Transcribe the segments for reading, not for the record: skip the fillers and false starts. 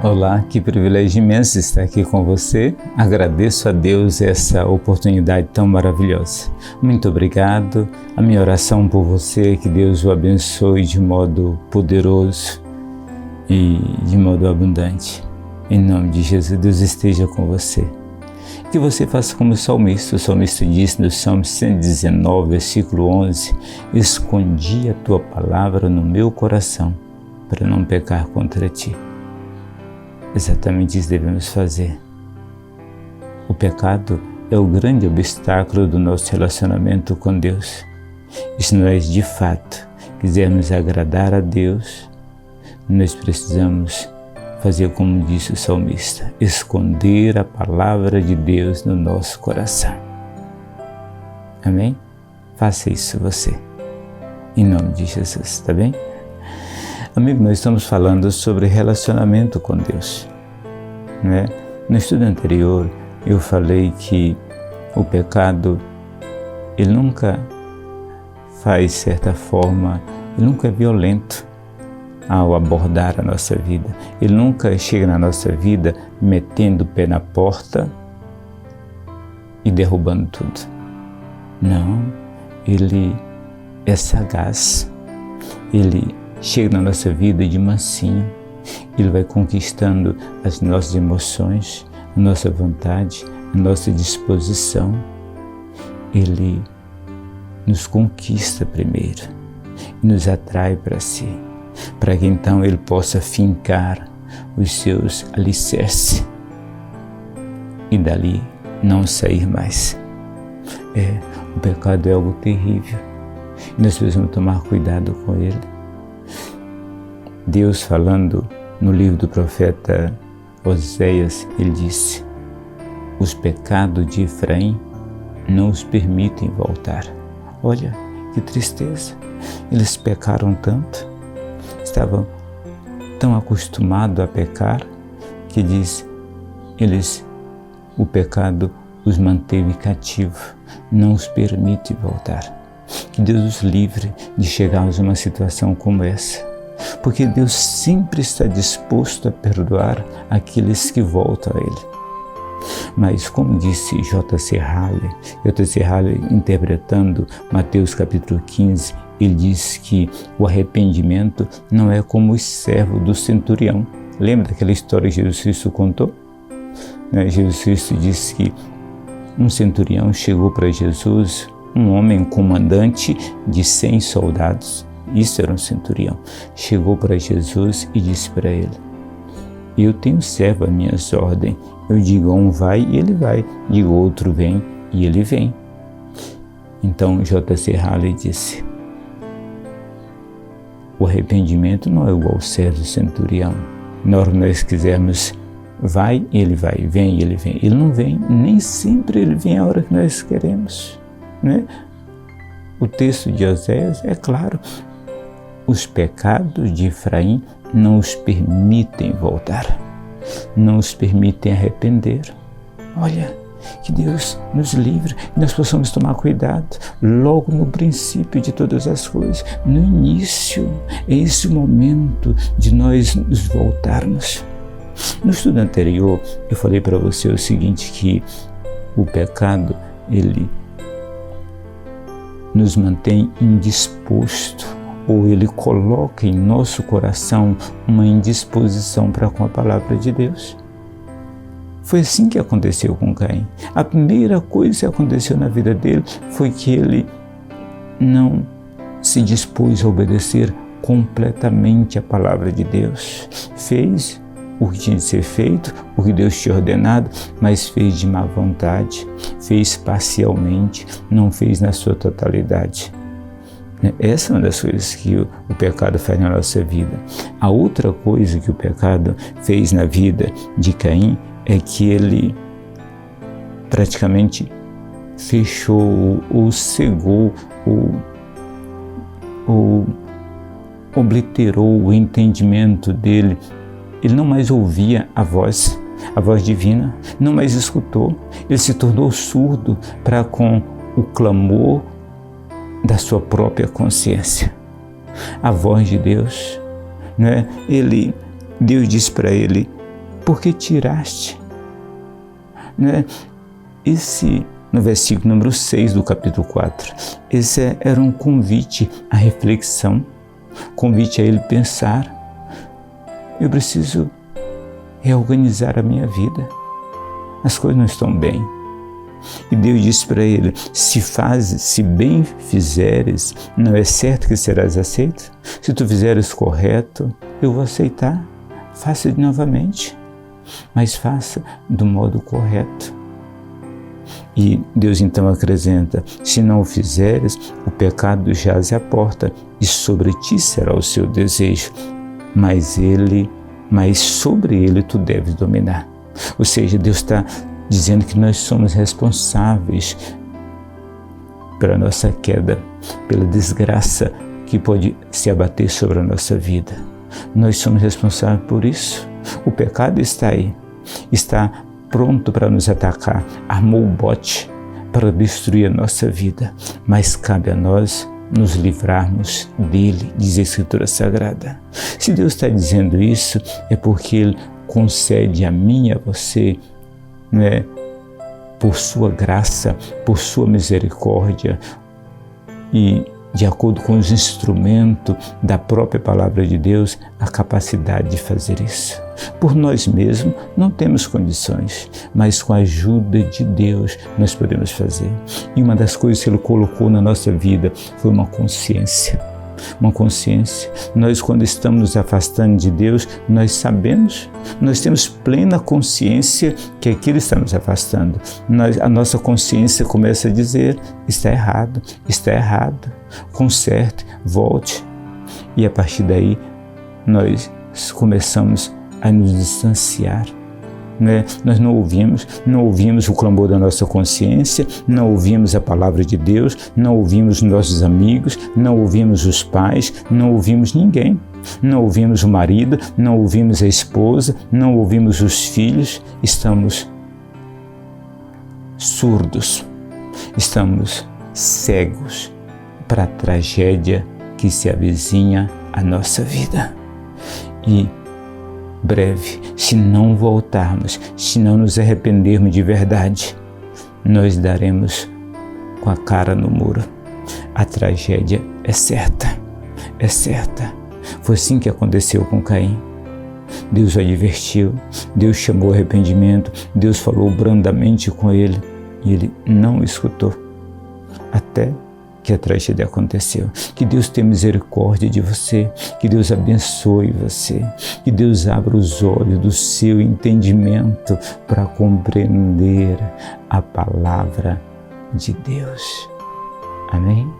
Olá, que privilégio imenso estar aqui com você. Agradeço a Deus essa oportunidade tão maravilhosa. Muito obrigado. A minha oração por você é que Deus o abençoe de modo poderoso e de modo abundante. Em nome de Jesus, Deus esteja com você. Que você faça como o salmista. O salmista diz no Salmo 119, versículo 11: escondi a tua palavra no meu coração para não pecar contra ti. Exatamente isso devemos fazer. O pecado é o grande obstáculo do nosso relacionamento com Deus. E se nós, de fato, quisermos agradar a Deus, nós precisamos fazer como disse o salmista: esconder a palavra de Deus no nosso coração. Amém? Faça isso você. Em nome de Jesus, tá bem? Amigo, nós estamos falando sobre relacionamento com Deus, né? No estudo anterior, eu falei que o pecado, ele nunca faz certa forma, ele nunca é violento ao abordar a nossa vida. Ele nunca chega na nossa vida metendo o pé na porta e derrubando tudo. Não, ele é sagaz, ele chega na nossa vida de mansinho, ele vai conquistando as nossas emoções, a nossa vontade, a nossa disposição. Ele nos conquista primeiro e nos atrai para si, para que então ele possa fincar os seus alicerces e dali não sair mais. O pecado é algo terrível e nós precisamos tomar cuidado com ele. Deus, falando no livro do profeta Oséias, ele disse: os pecados de Efraim não os permitem voltar. Olha que tristeza, eles pecaram tanto, estavam tão acostumados a pecar, que diz, o pecado os manteve cativos, não os permite voltar. Que Deus os livre de chegarmos a uma situação como essa, porque Deus sempre está disposto a perdoar aqueles que voltam a Ele. Mas como disse J.C. Halley, interpretando Mateus capítulo 15, ele diz que o arrependimento não é como o servo do centurião. Lembra daquela história que Jesus Cristo contou? Jesus Cristo disse que um centurião chegou para Jesus, um homem comandante de 100 soldados, isso era um centurião, chegou para Jesus e disse para ele: eu tenho servo às minhas ordens, eu digo a um vai e ele vai, digo outro vem e ele vem. Então J.C. Halley disse: o arrependimento não é igual ao servo do centurião. Na hora que nós quisermos vai, ele vai, vem, ele vem. Ele não vem, nem sempre ele vem a hora que nós queremos, né? O texto de Oséias é claro: os pecados de Efraim não os permitem voltar, não os permitem arrepender. Olha, que Deus nos livre e nós possamos tomar cuidado logo no princípio de todas as coisas, no início, é esse o momento de nós nos voltarmos. No estudo anterior, eu falei para você o seguinte, que o pecado, ele nos mantém indisposto, ou ele coloca em nosso coração uma indisposição para com a palavra de Deus. Foi assim que aconteceu com Caim. A primeira coisa que aconteceu na vida dele foi que ele não se dispôs a obedecer completamente a palavra de Deus. Fez o que tinha de ser feito, o que Deus tinha ordenado, mas fez de má vontade, fez parcialmente, não fez na sua totalidade. Essa é uma das coisas que o pecado faz na nossa vida. A outra coisa que o pecado fez na vida de Caim é que ele praticamente fechou ou cegou ou obliterou o entendimento dele. Ele não mais ouvia a voz divina, não mais escutou. Ele se tornou surdo para com o clamor da sua própria consciência. A voz de Deus, né? Deus disse para ele: Por que tiraste? Né? No versículo número 6 do capítulo 4, esse era um convite à reflexão, convite a ele pensar: eu preciso reorganizar a minha vida, as coisas não estão bem. E Deus disse para ele: se bem fizeres, não é certo que serás aceito? Se tu fizeres correto, eu vou aceitar. Faça novamente, mas faça do modo correto. E Deus então acrescenta: se não o fizeres, o pecado jaz à porta, e sobre ti será o seu desejo, mas sobre ele tu deves dominar. Ou seja, Deus está dizendo que nós somos responsáveis pela nossa queda, pela desgraça que pode se abater sobre a nossa vida. Nós somos responsáveis por isso. O pecado está aí, está pronto para nos atacar, armou o bote para destruir a nossa vida, mas cabe a nós nos livrarmos dele, diz a Escritura Sagrada. Se Deus está dizendo isso, é porque Ele concede a mim e a você, né, por sua graça, por sua misericórdia e de acordo com os instrumentos da própria Palavra de Deus, a capacidade de fazer isso. Por nós mesmos não temos condições, mas com a ajuda de Deus nós podemos fazer. E uma das coisas que Ele colocou na nossa vida foi uma consciência. Uma consciência. Nós, quando estamos nos afastando de Deus, nós sabemos, nós temos plena consciência que aquilo está nos afastando. A nossa consciência começa a dizer: está errado, conserte, volte. E a partir daí, nós começamos a nos distanciar. Né? Nós não ouvimos o clamor da nossa consciência, não ouvimos a palavra de Deus, não ouvimos nossos amigos, não ouvimos os pais, não ouvimos ninguém. Não ouvimos o marido, não ouvimos a esposa, não ouvimos os filhos. Estamos surdos, estamos cegos para a tragédia que se avizinha à nossa vida. E breve, se não voltarmos, se não nos arrependermos de verdade, nós daremos com a cara no muro. A tragédia é certa, é certa. Foi assim que aconteceu com Caim. Deus o advertiu, Deus chamou o arrependimento, Deus falou brandamente com ele e ele não escutou, até que a tragédia aconteceu. Que Deus tenha misericórdia de você, que Deus abençoe você, que Deus abra os olhos do seu entendimento para compreender a palavra de Deus. Amém?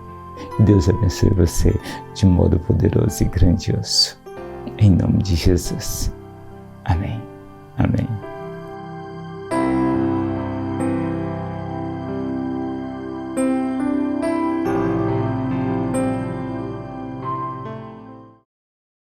Que Deus abençoe você de modo poderoso e grandioso. Em nome de Jesus. Amém. Amém.